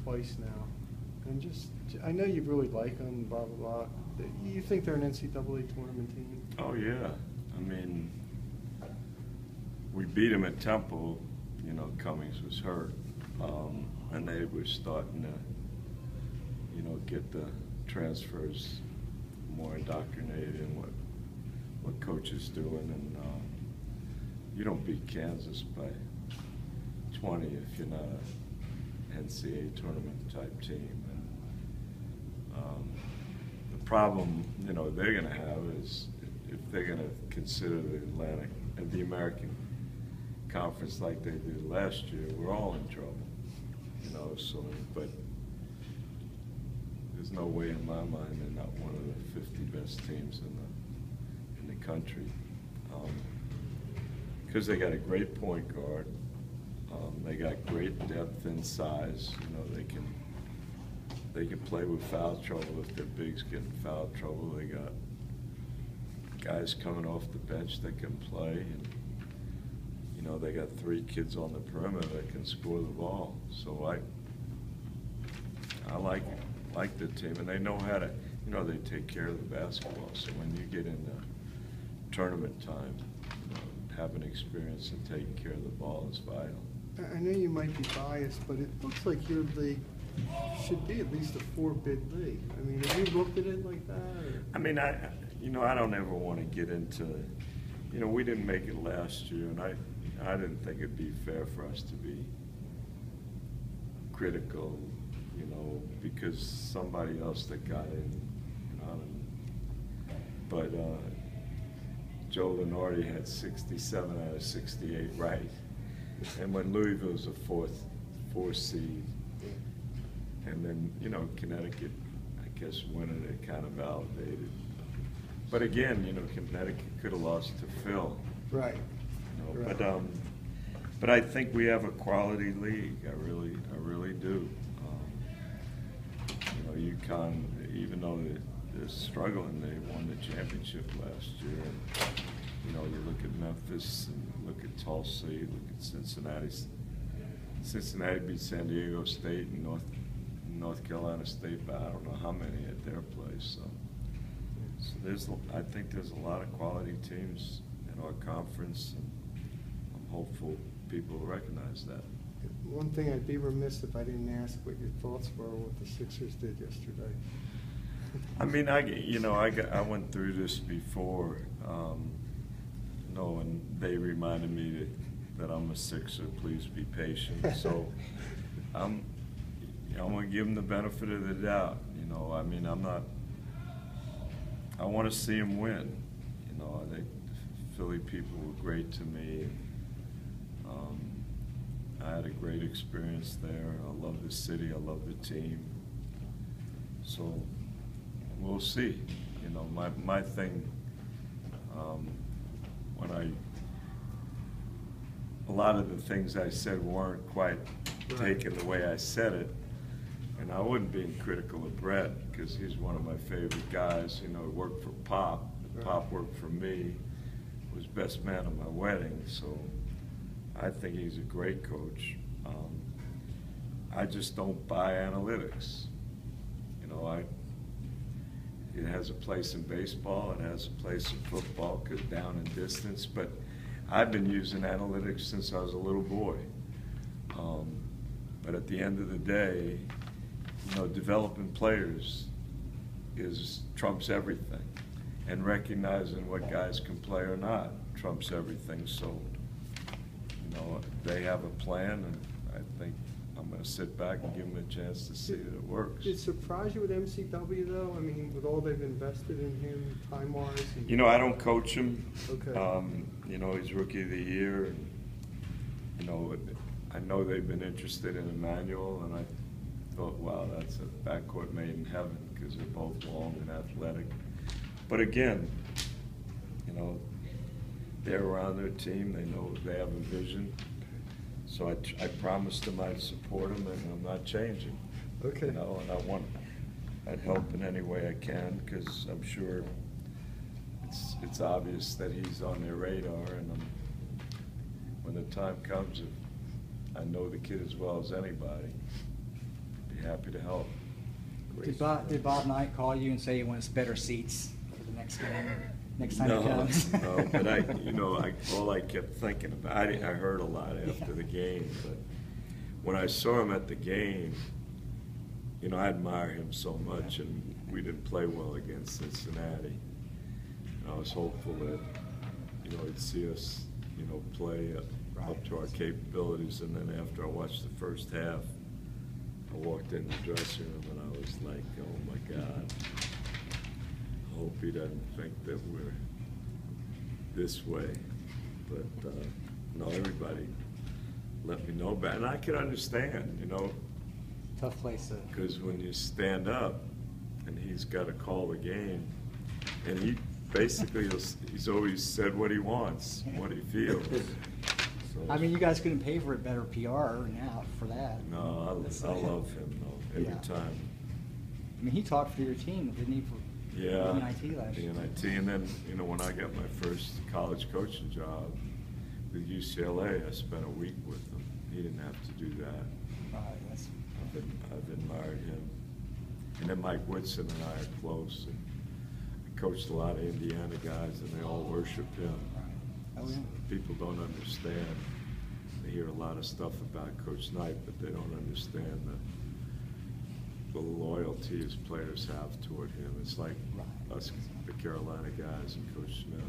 twice now. And just, I know you really like them, blah, blah, blah. You think they're an NCAA tournament team? Oh, yeah. I mean, we beat them at Temple. You know, Cummings was hurt. And they were starting to, you know, get the transfers more indoctrinated in what coach is doing. And you don't beat Kansas by 20 if you're not an NCAA tournament type team. And the problem, you know, they're going to have is if they're going to consider the Atlantic and the American Conference like they did last year, we're all in trouble. You know, so, but there's no way in my mind they're not one of the 50 best teams in the country. Because they got a great point guard. They got great depth and size. You know, they can play with foul trouble if their bigs get in foul trouble. They got guys coming off the bench that can play, and you know, they got 3 kids on the perimeter that can score the ball. So I like the team, and they know how to, you know, they take care of the basketball. So when you get into tournament time, you know, having experience and taking care of the ball is vital. I know you might be biased, but it looks like your league should be at least a 4-bid league. I mean, have you looked at it like that? Or? I mean, you know, I don't ever want to get into, you know, we didn't make it last year, and I didn't think it'd be fair for us to be critical, you know, because somebody else that got in, but Joe Lenardi had 67 out of 68 right. And when Louisville was a fourth seed, and then, you know, Connecticut, I guess, winning it kind of validated. But again, you know, Connecticut could have lost to Phil. Right. You know, right. But I think we have a quality league. I really do. You know, UConn, even though they're struggling, they won the championship last year. And, you know, you look at Memphis and look at Tulsa, you look at Cincinnati. Cincinnati beat San Diego State and North Carolina State by I don't know how many at their place. So I think there's a lot of quality teams in our conference, and I'm hopeful people will recognize that. One thing I'd be remiss if I didn't ask what your thoughts were on what the Sixers did yesterday. I mean, I went through this before. And they reminded me that I'm a Sixer. Please be patient. So I'm going to give them the benefit of the doubt. You know, I mean, I want to see them win. You know, I think the Philly people were great to me. I had a great experience there. I love the city. I love the team. So we'll see. You know, my thing, a lot of the things I said weren't quite taken the way I said it. And I wasn't being critical of Brett because he's one of my favorite guys. You know, he worked for Pop. Pop worked for me. Was best man at my wedding. So I think he's a great coach. I just don't buy analytics. You know, it has a place in baseball. It has a place in football because down and distance. But I've been using analytics since I was a little boy. But at the end of the day, you know, developing players trumps everything, and recognizing what guys can play or not trumps everything. So, you know, they have a plan, and I think I'm going to sit back and give them a chance to see that it works. Did it surprise you with MCW though? I mean, with all they've invested in him, time-wise. You know, I don't coach him. Okay. You know, he's Rookie of the Year, and you know, I know they've been interested in Emmanuel, and I thought, wow, that's a backcourt made in heaven because they're both long and athletic. But again, you know, they're around their team. They know they have a vision. So I promised them I'd support them, and I'm not changing. Okay. You know, and I'd help in any way I can because I'm sure it's obvious that he's on their radar, and when the time comes, if I know the kid as well as anybody, be happy to help. Did Bob Knight call you and say he wants better seats for the next game, next time No, he comes? no, but all I kept thinking about, I heard a lot after the game, but when I saw him at the game, I admire him so much, and we didn't play well against Cincinnati. And I was hopeful that, he'd see us, play up to our capabilities, and then after I watched the first half, I walked in the dressing room and I was like, oh my God, I hope he doesn't think that we're this way. But no, everybody let me know about it. And I can understand, Tough place to. because when you stand up and he's got to call the game, and he basically, he's always said what he wants, what he feels. So, I mean, you guys couldn't pay for a better PR now for that. no, I love him though, every Yeah. time. I mean, he talked for your team, didn't he, for Yeah, the NIT last year? the NIT, and then, when I got my first college coaching job with UCLA, I spent a week with him. He didn't have to do that. Right, that's, I've admired him. And then Mike Woodson and I are close, and I coached a lot of Indiana guys, and they all worship him. oh yeah. People don't understand. They hear a lot of stuff about Coach Knight, but they don't understand the loyalty his players have toward him. It's like Right. us, the Carolina guys, and Coach Smith.